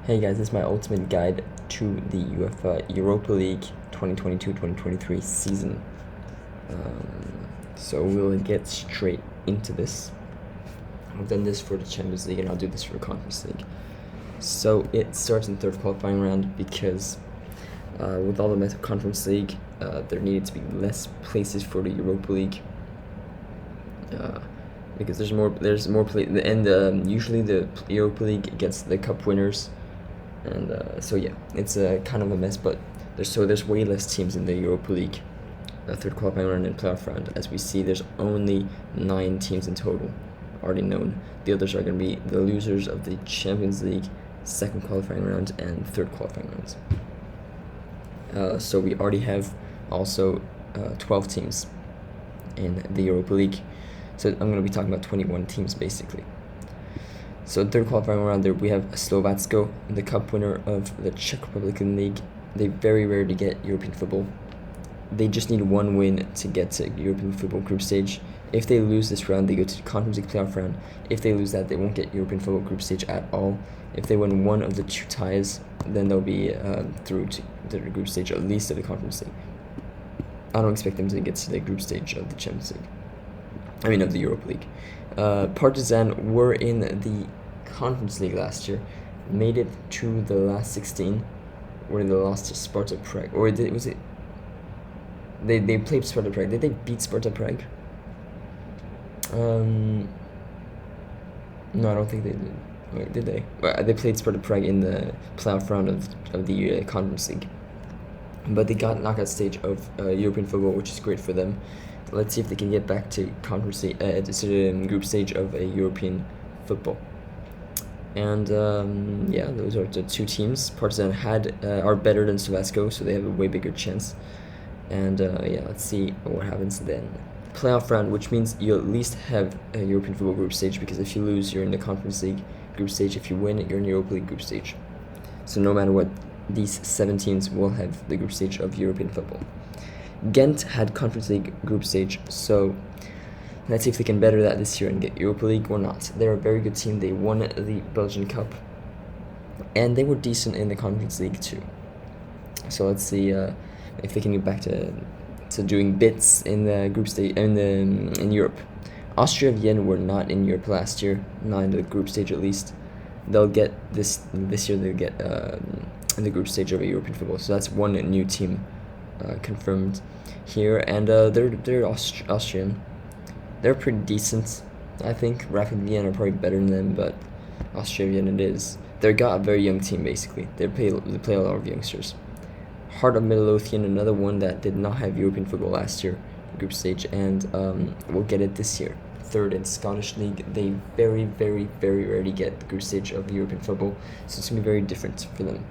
Hey guys, this is my ultimate guide to the UEFA Europa League 2022-2023 season. So we'll get straight into this. I've done this for the Champions League and I'll do this for the Conference League. So it starts in the third qualifying round because with all the Conference League, there needed to be less places for the Europa League. Because there's more play, and usually the Europa League gets the cup winners. And so yeah, it's a kind of a mess, but there's way less teams in the Europa League, third qualifying round and playoff round. As we see, there's only 9 teams in total, already known. The others are going to be the losers of the Champions League, second qualifying round and third qualifying rounds. So we already have also 12 teams in the Europa League. So I'm going to be talking about 21 teams basically. So third qualifying round there we have Slovatsko, the cup winner of the Czech Republican League. They very rarely get European football. They just need one win to get to European football group stage. If they lose this round, they go to the Conference League playoff round. If they lose that, they won't get European football group stage at all. If they win one of the 2 ties, then they'll be through to the group stage, at least of the Conference League. I don't expect them to get to the group stage of the Champions League. Of the Europa League. Partizan were in the Conference League last year, made it to the last 16, where they lost to Sparta Prague. Or was it? They played Sparta Prague. Did they beat Sparta Prague? No, I don't think they did. Wait, did they? Well, they played Sparta Prague in the playoff round of the Conference League, but they got knockout stage of European football, which is great for them. Let's see if they can get back to Conference League, to group stage of a European football. And yeah, those are the 2 teams. Partizan are better than Slovatsko, so they have a way bigger chance. And yeah, let's see what happens then. Playoff round, which means you at least have a European football group stage, because if you lose, you're in the Conference League group stage. If you win, you're in the Europa League group stage. So no matter what, these 7 teams will have the group stage of European football. Ghent had Conference League group stage, so let's see if they can better that this year and get Europa League or not. They're a very good team. They won the Belgian Cup, and they were decent in the Conference League too. So let's see if they can get back to doing bits in the group stage in Europe. Austria Vienna were not in Europe last year, not in the group stage at least. They'll get this year. They'll get in the group stage of a European football. So that's one new team confirmed here, and they're Austrian. They're pretty decent, I think. Rapid Vienna are probably better than them, but Austria Vienna it is. They've got a very young team basically. They play a lot of youngsters. Heart of Midlothian, another one that did not have European football last year, group stage, and will get it this year. Third in Scottish League. They very, very, very rarely get the group stage of European football, so it's gonna be very different for them.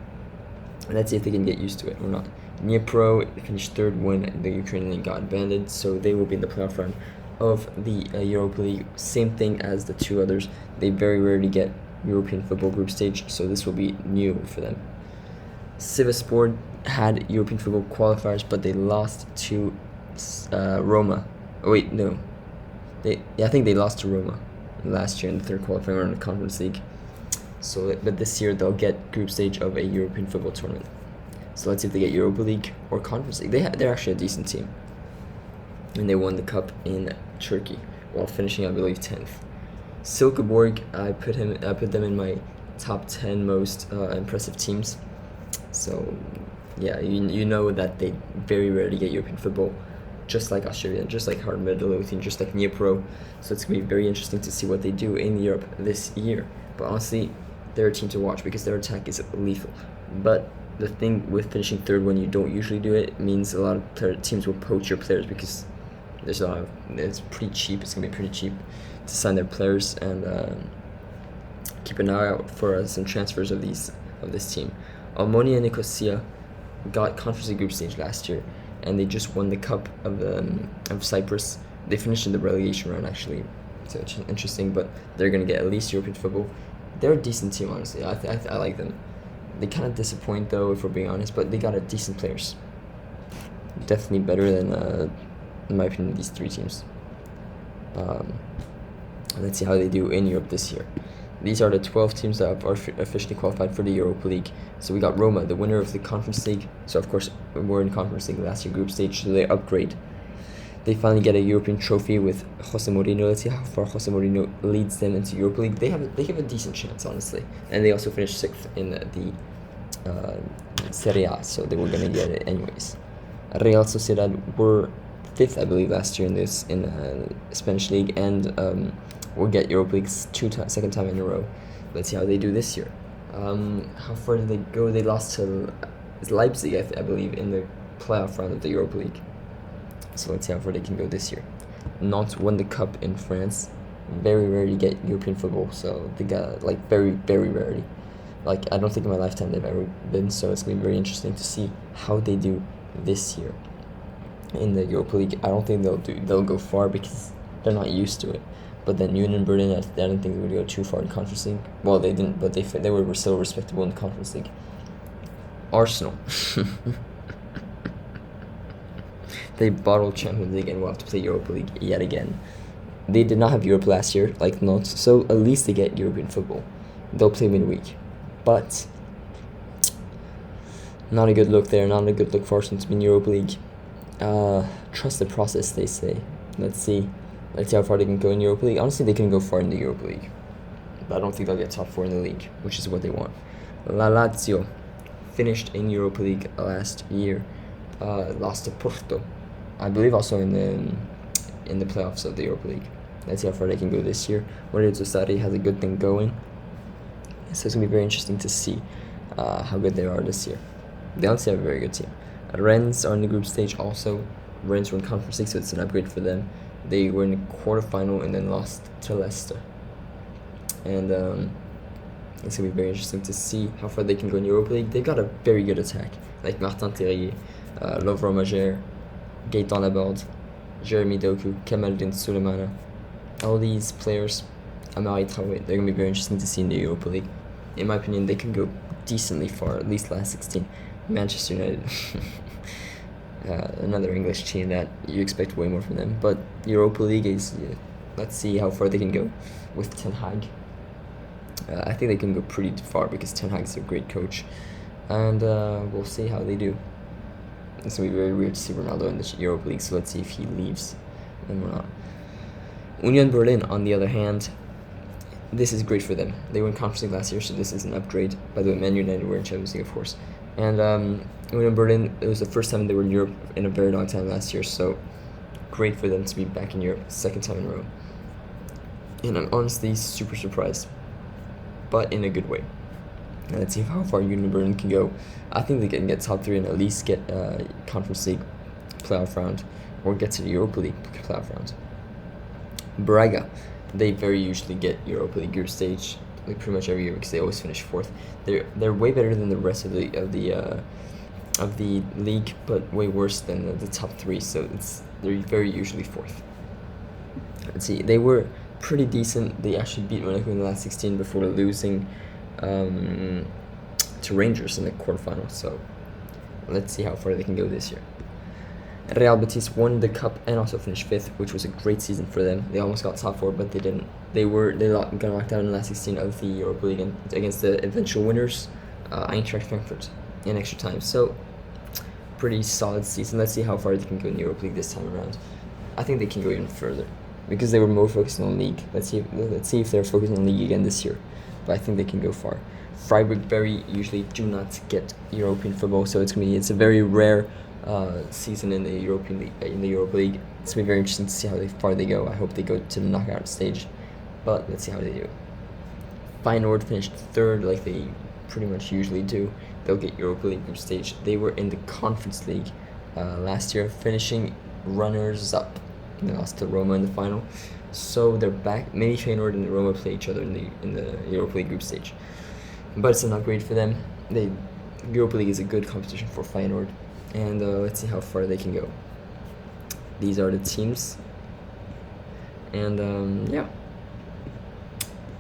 And let's see if they can get used to it or not. Dnipro finished 3rd when the Ukrainian League got abandoned, so they will be in the playoff round of the Europa League. Same thing as the 2 others. They very rarely get European football group stage, so this will be new for them. Sivasspor had European football qualifiers, but they lost to Roma. Oh wait, no. I think they lost to Roma last year in the 3rd qualifying round of the Conference League. So, but this year they'll get group stage of a European football tournament. So let's see if they get Europa League or Conference League. They're actually a decent team, and they won the cup in Turkey while finishing, I believe, 10th. Silkeborg, I put them in my top 10 most impressive teams. So yeah, you know that they very rarely get European football, just like Austria, just like Heart of Midlothian, just like Dnipro. So it's gonna be very interesting to see what they do in Europe this year. But honestly, they're a team to watch because their attack is lethal. But the thing with finishing 3rd when you don't usually do it means a lot of teams will poach your players, because it's pretty cheap. It's gonna be pretty cheap to sign their players, and keep an eye out for some transfers of this team. Omonia Nicosia got Conference League group stage last year, and they just won the Cup of Cyprus. They finished in the relegation round actually, so it's interesting. But they're gonna get at least European football. They're a decent team, honestly. I like them. They kind of disappoint though, if we're being honest, but they got a decent players. Definitely better than, in my opinion, these 3 teams. Let's see how they do in Europe this year. These are the 12 teams that have officially qualified for the Europa League. So we got Roma, the winner of the Conference League. So of course we're in Conference League last year, group stage, so they upgrade. They finally get a European trophy with Jose Mourinho. Let's see how far Jose Mourinho leads them into Europa League. They have a decent chance, honestly, and they also finished 6th in the Serie A, so they were gonna get it anyways. Real Sociedad were 5th, I believe, last year in the Spanish league, and will get Europa League second time in a row. Let's see how they do this year. How far did they go? They lost to Leipzig, I believe, in the playoff round of the Europa League. So let's see how far they can go this year. Nantes won the cup in France. Very rarely get European football, so they got very, very rarely. I don't think in my lifetime they've ever been, so it's gonna be very interesting to see how they do this year in the Europa League. I don't think they'll go far because they're not used to it. But then Union Berlin, I don't think they would go too far in Conference League. Well, they didn't, but they were still respectable in the Conference League. Arsenal. They bottled Champions League and will have to play Europa League yet again. They did not have Europe last year, like Nantes, so at least they get European football. They'll play midweek. But not a good look there, not a good look for Arsenal to be in Europa League. Trust the process, they say. Let's see how far they can go in Europa League. Honestly, they can go far in the Europa League, but I don't think they'll get top 4 in the league, which is what they want. La Lazio finished in Europa League last year. Lost to Porto, I believe, also in the playoffs of the Europa League. Let's see how far they can go this year. Real Sociedad has a good thing going, so it's gonna be very interesting to see how good they are this year. They honestly have a very good team. Rennes are in the group stage also. Rennes were in Conference League, so it's an upgrade for them. They were in the quarterfinal and then lost to Leicester. And it's gonna be very interesting to see how far they can go in Europa League. They've got a very good attack, like Martin Terrier, Lovro Majer, Gaëtan Laborde, Jeremy Doku, Kamaldin Sulemana. All these players, Amari Traoré, they're going to be very interesting to see in the Europa League. In my opinion, they can go decently far, at least last 16. Manchester United, another English team that you expect way more from them. But Europa League is, let's see how far they can go with Ten Hag. I think they can go pretty far because Ten Hag is a great coach. And we'll see how they do. It's going to be very weird to see Ronaldo in the Europa League, so let's see if he leaves and we're not. Union Berlin, on the other hand, this is great for them. They were in Conference League last year, so this is an upgrade. By the way, Man United were in Champions League, of course. And Union Berlin, it was the first time they were in Europe in a very long time last year, so great for them to be back in Europe, second time in a row. And I'm honestly super surprised, but in a good way. And let's see how far Union Berlin can go. I think they can get top 3 and at least get Conference League playoff round, or get to the Europa League playoff round. Braga, they very usually get Europa League group stage, like pretty much every year because they always finish 4th. They're way better than the rest of the league, but way worse than the top 3. So they're very usually 4th. Let's see, they were pretty decent. They actually beat Monaco in the last 16 before losing to Rangers in the quarterfinals. So let's see how far they can go this year. Real Betis won the cup and also finished 5th, which was a great season for them. They almost got top 4, but they didn't. They got knocked out in the last 16 of the Europa League against the eventual winners, Eintracht Frankfurt, in extra time. So pretty solid season. Let's see how far they can go in the Europa League this time around. I think they can go even further because they were more focused on league. Let's see if they're focused on league again this year. But I think they can go far. Freiburg very usually do not get European football, so it's a very rare season in the European League, in the Europa League. It's gonna be very interesting to see how far they go. I hope they go to the knockout stage, but let's see how they do. Feyenoord finished 3rd, like they pretty much usually do. They'll get Europa League group stage. They were in the Conference League last year, finishing runners up. They lost to Roma in the final, so they're back. Maybe Feyenoord and Roma play each other in the Europa League group stage, but it's an upgrade for them. Europa League is a good competition for Feyenoord. And let's see how far they can go. These are the teams. And yeah.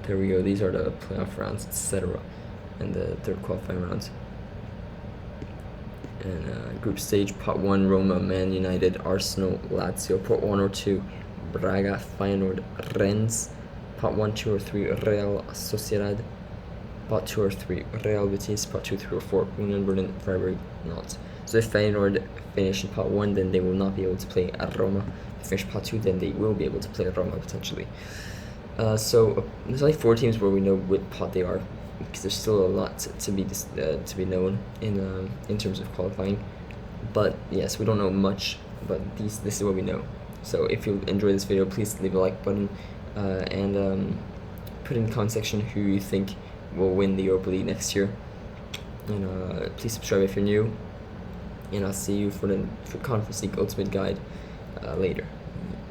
There we go. These are the playoff rounds, etc. And the third qualifying rounds. And group stage, pot 1, Roma, Man United, Arsenal, Lazio. Pot 1 or 2, Braga, Feyenoord, Rennes. Pot 1, 2, or 3, Real Sociedad. Pot 2 or 3, Real Betis. Pot 2, 3, or 4, Union Berlin, Freiburg, not. So if Feyenoord finish in Pot 1, then they will not be able to play at Roma. If they finish Pot 2, then they will be able to play at Roma, potentially. So there's only 4 teams where we know what pot they are, because there's still a lot to be known in terms of qualifying. But yes, we don't know much, but this is what we know. So if you enjoyed this video, please leave a like button, and put in the comment section who you think will win the Europa League next year. And please subscribe if you're new. And I'll see you for the Conference League Ultimate Guide later.